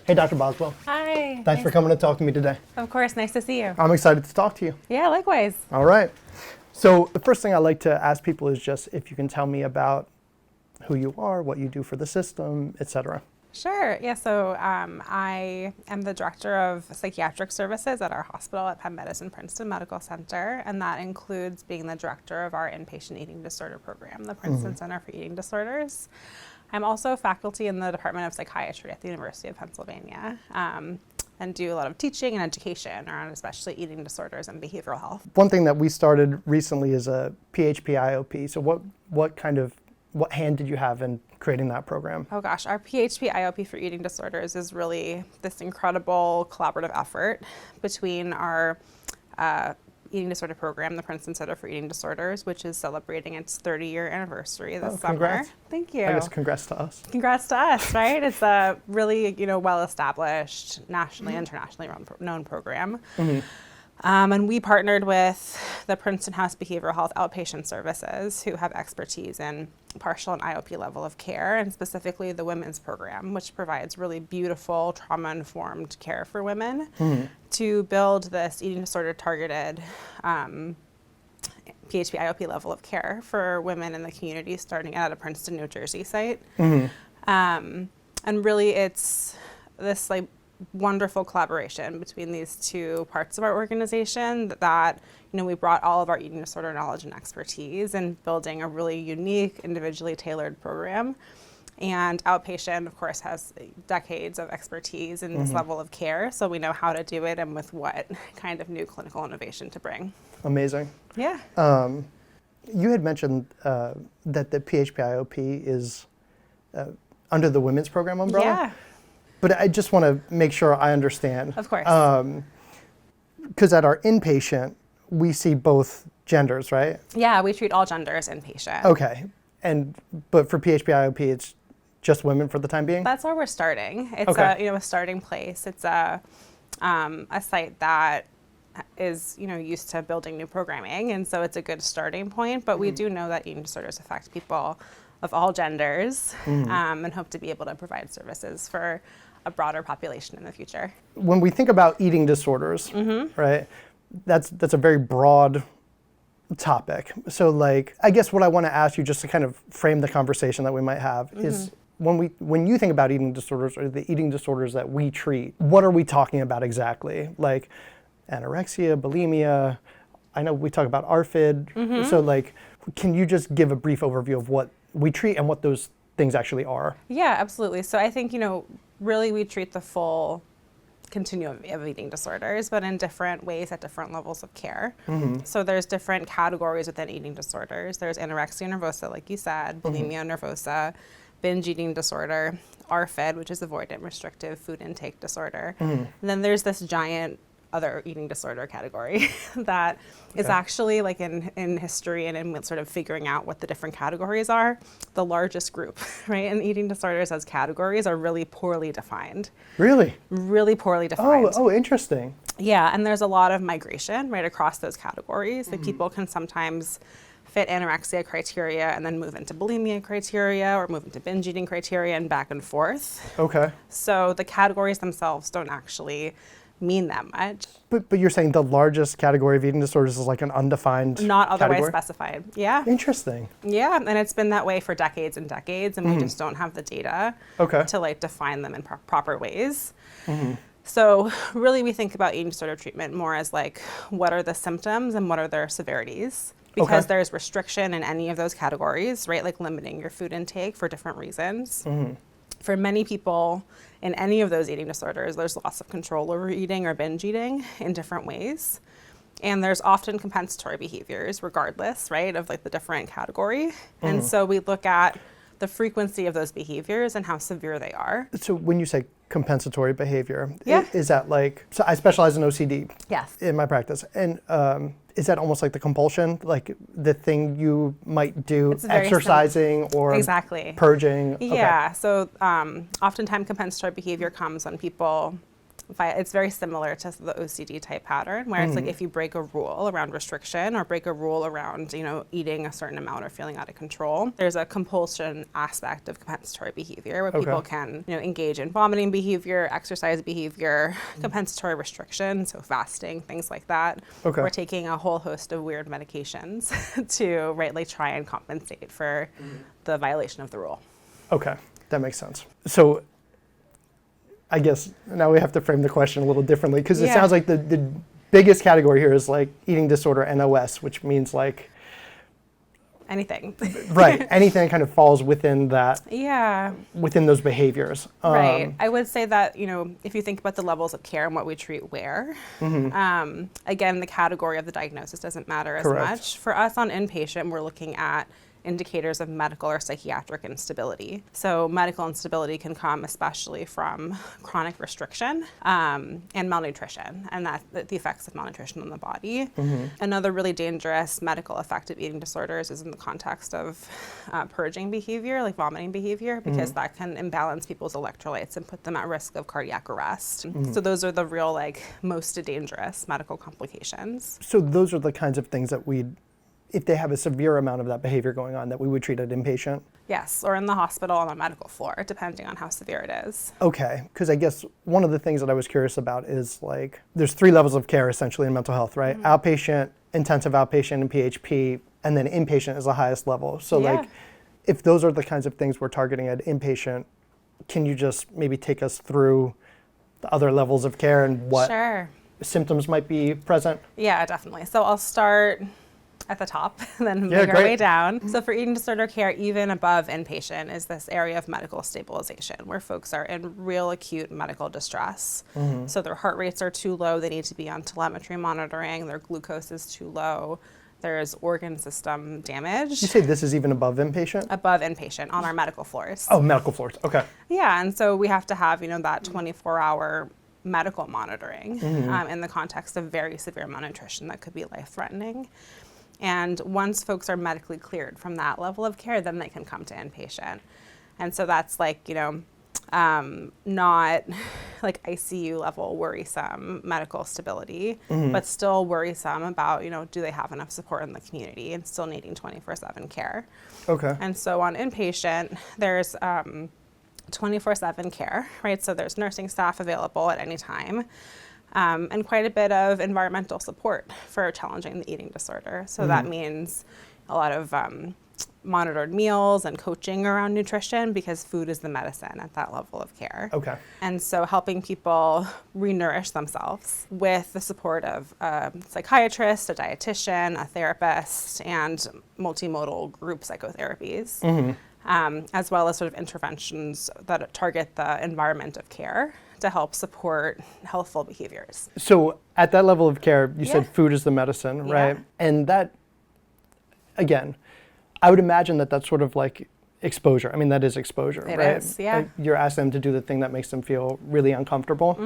Hey, Dr. Boswell. Hi. Thanks for coming to talk to me today. Of course, nice to see you. I'm excited to talk to you. Yeah, likewise. All right. So the first thing I like to ask people is just if you can tell me about who you are, what you do for the system, etc. Sure. Yeah, so I am the Director of Psychiatric Services at our hospital at Penn Princeton Medical Center, and that includes being the director of our inpatient eating disorder program, the Princeton Center for Eating Disorders. I'm also faculty in the Department of Psychiatry at the University of Pennsylvania, and do a lot of teaching and education around especially eating disorders and behavioral health. One thing that we started recently is a PHP-IOP. So what hand did you have in creating that program? Oh gosh, our PHP-IOP for eating disorders is really this incredible collaborative effort between our eating disorder program, the Princeton Center for Eating Disorders, which is celebrating its 30-year anniversary this summer. Congrats. Thank you. I guess congrats to us. Congrats to us, right? It's a really, well-established, nationally, internationally known program. And we partnered with the Princeton House Behavioral Health Outpatient Services, who have expertise in partial and IOP level of care, and specifically the women's program, which provides really beautiful trauma-informed care for women, to build this eating disorder targeted PHP-IOP level of care for women in the community, starting at a Princeton, New Jersey site. And really it's this wonderful collaboration between these two parts of our organization that we brought all of our eating disorder knowledge and expertise in building a really unique, individually tailored program. And outpatient, of course, has decades of expertise in this level of care, so we know how to do it and with what kind of new clinical innovation to bring. Amazing. Yeah. You had mentioned that the PHP-IOP is under the women's program umbrella. Yeah. But I just want to make sure I understand. Of course. Because at our inpatient, we see both genders, right? Yeah, we treat all genders inpatient. Okay. But for PHP-IOP, it's just women for the time being? That's where we're starting. It's okay. a starting place. It's a site that is used to building new programming, and so it's a good starting point. But we do know that eating disorders affect people of all genders, and hope to be able to provide services for a broader population in the future. When we think about eating disorders, right, that's a very broad topic. So I guess what I want to ask you, just to kind of frame the conversation that we might have, is when you think about eating disorders or the eating disorders that we treat, what are we talking about exactly? Like anorexia, bulimia, I know we talk about ARFID, so can you just give a brief overview of what we treat and what those things actually are? Yeah, absolutely. So I think, really we treat the full continuum of eating disorders, but in different ways at different levels of care. So there's different categories within eating disorders. There's anorexia nervosa, like you said, bulimia nervosa, binge eating disorder, ARFID, which is avoidant restrictive food intake disorder. And then there's this giant other eating disorder category that is actually in history and in sort of figuring out what the different categories are, the largest group, right? And eating disorders as categories are really poorly defined. Really? Really poorly defined. Oh, interesting. Yeah, and there's a lot of migration right across those categories. People can sometimes fit anorexia criteria and then move into bulimia criteria or move into binge eating criteria and back and forth. Okay. So the categories themselves don't actually mean that much. But you're saying the largest category of eating disorders is an undefined not otherwise category? Specified. Yeah. Interesting. Yeah, and it's been that way for decades and decades, and we just don't have the data to define them in proper ways. So really we think about eating disorder treatment more as what are the symptoms and what are their severities, because there's restriction in any of those categories, right? Like limiting your food intake for different reasons. For many people in any of those eating disorders, there's loss of control over eating or binge eating in different ways. And there's often compensatory behaviors regardless, right, of the different category. And so we look at the frequency of those behaviors and how severe they are. So when you say compensatory behavior, is that so I specialize in OCD in my practice. And is that almost like the compulsion, like the thing you might do, exercising or purging? Yeah, so oftentimes compensatory behavior comes when people it's very similar to the OCD type pattern, where it's like if you break a rule around restriction or break a rule around, eating a certain amount or feeling out of control, there's a compulsion aspect of compensatory behavior where people can, engage in vomiting behavior, exercise behavior, compensatory restriction, so fasting, things like that. We're taking a whole host of weird medications to try and compensate for the violation of the rule. Okay, that makes sense. So I guess now we have to frame the question a little differently, because it sounds like the biggest category here is like eating disorder NOS, which means like anything. Right, anything that kind of falls within that. Yeah. Within those behaviors. Right. I would say that, if you think about the levels of care and what we treat where, again, the category of the diagnosis doesn't matter as much. For us on inpatient, we're looking at indicators of medical or psychiatric instability. So medical instability can come especially from chronic restriction and malnutrition, and the effects of malnutrition on the body. Another really dangerous medical effect of eating disorders is in the context of purging behavior, like vomiting behavior, because that can imbalance people's electrolytes and put them at risk of cardiac arrest. So those are the real most dangerous medical complications. So those are the kinds of things that if they have a severe amount of that behavior going on, that we would treat at inpatient? Yes, or in the hospital on the medical floor, depending on how severe it is. Okay, because I guess one of the things that I was curious about is there's 3 levels of care essentially in mental health, right? Outpatient, intensive outpatient, and PHP, and then inpatient is the highest level. So if those are the kinds of things we're targeting at inpatient, can you just maybe take us through the other levels of care and what symptoms might be present? Yeah, definitely. So I'll start at the top and then make our way down. So for eating disorder care, even above inpatient is this area of medical stabilization where folks are in real acute medical distress. So their heart rates are too low, they need to be on telemetry monitoring, their glucose is too low, there's organ system damage. You say this is even above inpatient? Above inpatient on our medical floors. Oh, medical floors, okay. Yeah, and so we have to have, that 24-hour medical monitoring in the context of very severe malnutrition that could be life-threatening. And once folks are medically cleared from that level of care, then they can come to inpatient. And so that's not ICU level worrisome medical stability, but still worrisome about, do they have enough support in the community and still needing 24/7 care. Okay. And so on inpatient, there's 24/7 care, right? So there's nursing staff available at any time. And quite a bit of environmental support for challenging the eating disorder. So that means a lot of monitored meals and coaching around nutrition, because food is the medicine at that level of care. Okay. And so helping people re-nourish themselves with the support of a psychiatrist, a dietitian, a therapist, and multimodal group psychotherapies, as well as sort of interventions that target the environment of care to help support healthful behaviors. So at that level of care, you said food is the medicine, right? And that, again, I would imagine that that's sort of like exposure. I mean, that is exposure, right? It is, yeah. You're asking them to do the thing that makes them feel really uncomfortable.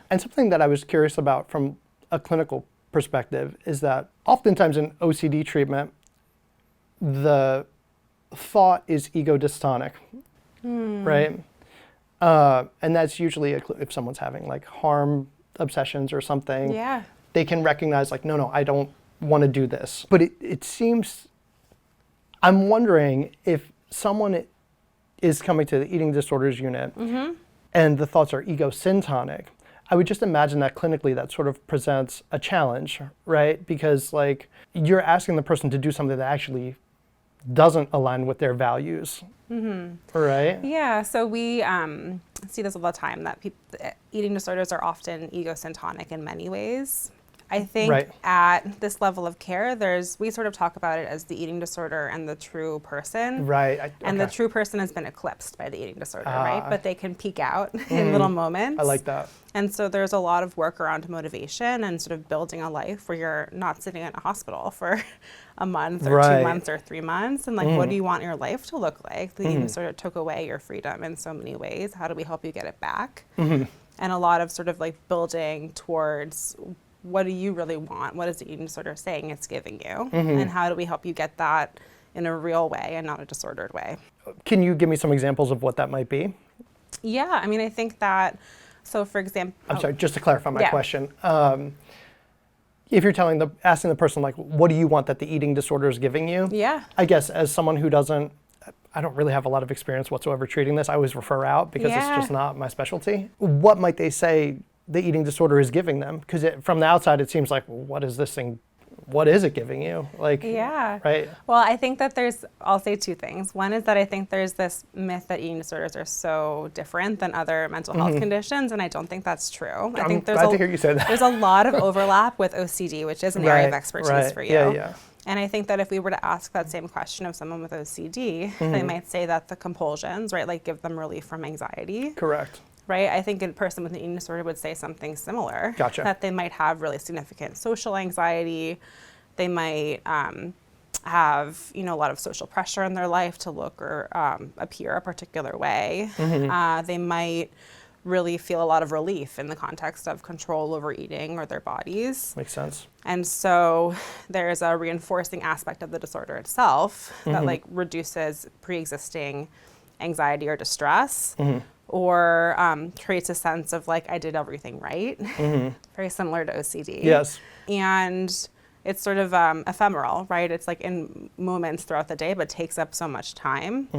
And something that I was curious about from a clinical perspective is that oftentimes in OCD treatment, the thought is ego dystonic, right? And that's usually if someone's having harm obsessions or something, they can recognize no, I don't want to do this. But it seems, I'm wondering if someone is coming to the eating disorders unit and the thoughts are ego syntonic, I would just imagine that clinically that sort of presents a challenge, right? Because you're asking the person to do something that actually doesn't align with their values. Right? Yeah, so we see this all the time, that eating disorders are often egosyntonic in many ways. I think at this level of care, we sort of talk about it as the eating disorder and the true person. Right. And the true person has been eclipsed by the eating disorder, right? But they can peek out in little moments. I like that. And so there's a lot of work around motivation and sort of building a life where you're not sitting in a hospital for a month or 2 months or 3 months. And what do you want your life to look like? The eating disorder took away your freedom in so many ways. How do we help you get it back? And a lot of sort of building towards, what do you really want? What is the eating disorder saying it's giving you? And how do we help you get that in a real way and not a disordered way? Can you give me some examples of what that might be? Yeah, I mean, I think that So for example, I'm sorry, just to clarify my question. If you're asking the person, like, what do you want that the eating disorder is giving you? Yeah. I guess as someone who I don't really have a lot of experience whatsoever treating this, I always refer out because it's just not my specialty. What might they say the eating disorder is giving them? Because from the outside, it seems like, well, what is this thing? What is it giving you? Like, right? Well, I think that I'll say two things. One is that I think there's this myth that eating disorders are so different than other mental health conditions, and I don't think that's true. I think glad to hear you say that. There's a lot of overlap with OCD, which is an area of expertise for you. Yeah. And I think that if we were to ask that same question of someone with OCD, they might say that the compulsions, right, like give them relief from anxiety. Correct. Right? I think a person with an eating disorder would say something similar. Gotcha. That they might have really significant social anxiety. They might have, a lot of social pressure in their life to look or appear a particular way. They might really feel a lot of relief in the context of control over eating or their bodies. Makes sense. And so there's a reinforcing aspect of the disorder itself that like reduces pre-existing anxiety or distress. Or creates a sense of like, I did everything right. Very similar to OCD. Yes. And it's sort of ephemeral, right? It's like in moments throughout the day, but takes up so much time.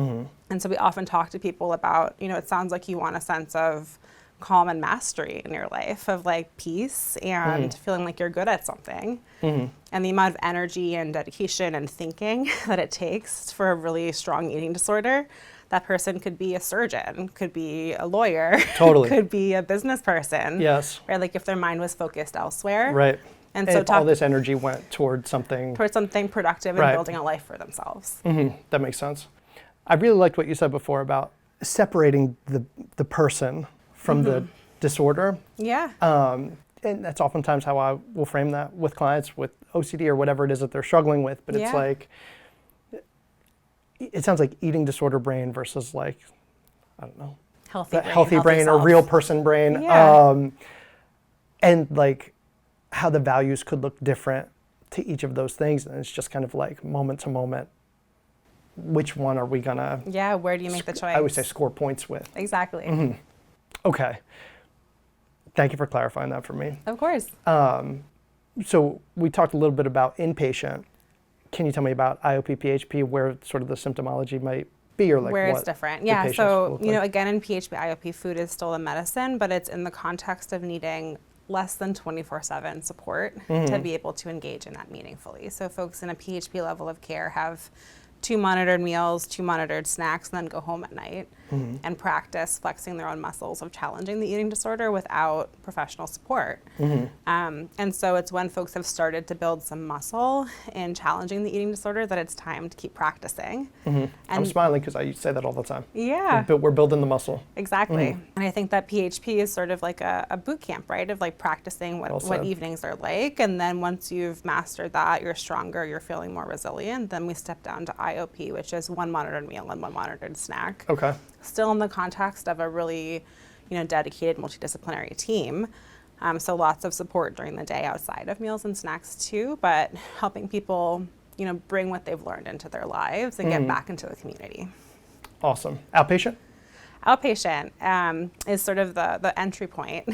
And so we often talk to people about, it sounds like you want a sense of calm and mastery in your life, of like peace and feeling like you're good at something. And the amount of energy and dedication and thinking that it takes for a really strong eating disorder. That person could be a surgeon, could be a lawyer, could be a business person. Yes. Right? Like if their mind was focused elsewhere. Right. And so all this energy went towards something productive and building a life for themselves. That makes sense. I really liked what you said before about separating the person from the disorder. Yeah. And that's oftentimes how I will frame that with clients with OCD or whatever it is that they're struggling with. But it's like, it sounds like eating disorder brain versus like, I don't know, healthy brain or real person brain. And like how the values could look different to each of those things. And it's just kind of like moment to moment, which one are we gonna? Yeah, where do you make the choice? I would say score points with. Exactly. Okay. Thank you for clarifying that for me. Of course. So we talked a little bit about inpatient. Can you tell me about IOP, PHP, where sort of the symptomology might be, or like where what it's different? Yeah, so, again, in PHP, IOP, food is still a medicine, but it's in the context of needing less than 24/7 support to be able to engage in that meaningfully. So folks in a PHP level of care have 2 monitored meals, 2 monitored snacks, and then go home at night and practice flexing their own muscles of challenging the eating disorder without professional support. And so it's when folks have started to build some muscle in challenging the eating disorder that it's time to keep practicing. And I'm smiling because I say that all the time. Yeah. We're building the muscle. Exactly. And I think that PHP is sort of like a boot camp, right? Of like practicing what evenings are like. And then once you've mastered that, you're stronger, you're feeling more resilient, then we step down to IOP, which is 1 monitored meal and 1 monitored snack. Okay. Still in the context of a really, dedicated multidisciplinary team. So lots of support during the day outside of meals and snacks too, but helping people, bring what they've learned into their lives and get back into the community. Awesome. Outpatient? Outpatient is sort of the entry point.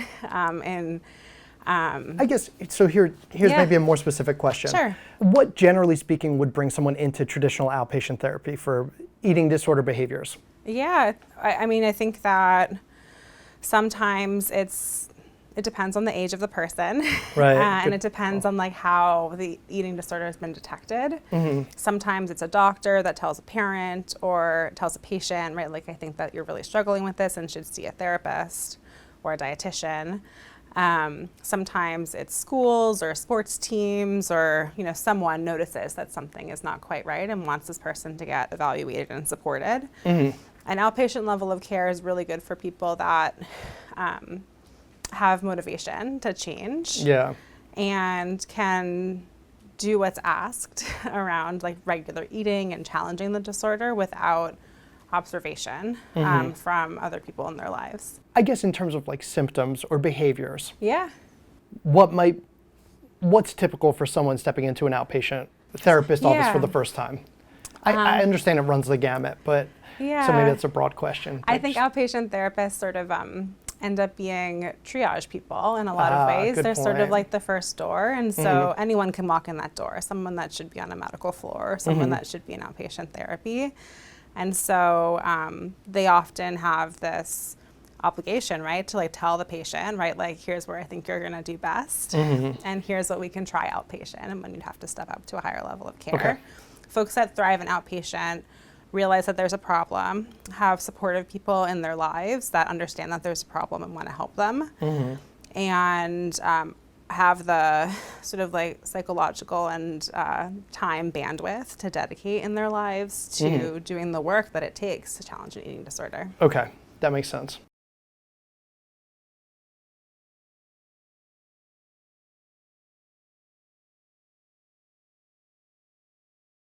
I guess, so here's maybe a more specific question. Sure. What, generally speaking, would bring someone into traditional outpatient therapy for eating disorder behaviors? Yeah, I think that sometimes it depends on the age of the person. Right. And it depends on like how the eating disorder has been detected. Sometimes it's a doctor that tells a parent or tells a patient, right? Like, I think that you're really struggling with this and should see a therapist or a dietitian. Sometimes it's schools or sports teams or, someone notices that something is not quite right and wants this person to get evaluated and supported. An outpatient level of care is really good for people that have motivation to change. Yeah. And can do what's asked around like regular eating and challenging the disorder without observation from other people in their lives. I guess in terms of like symptoms or behaviors. Yeah. What's typical for someone stepping into an outpatient therapist office for the first time? I understand it runs the gamut, but so maybe that's a broad question. I think outpatient therapists sort of end up being triage people in a lot of ways. Good They're sort of point. like the first door. And so anyone can walk in that door, someone that should be on a medical floor, someone that should be in outpatient therapy. And so they often have this obligation, right, to like tell the patient, right, like here's where I think you're going to do best, and here's what we can try outpatient, and when you'd have to step up to a higher level of care. Okay. Folks that thrive in outpatient realize that there's a problem, have supportive people in their lives that understand that there's a problem and want to help them, and have the sort of like psychological and time bandwidth to dedicate in their lives to doing the work that it takes to challenge an eating disorder. Okay, that makes sense.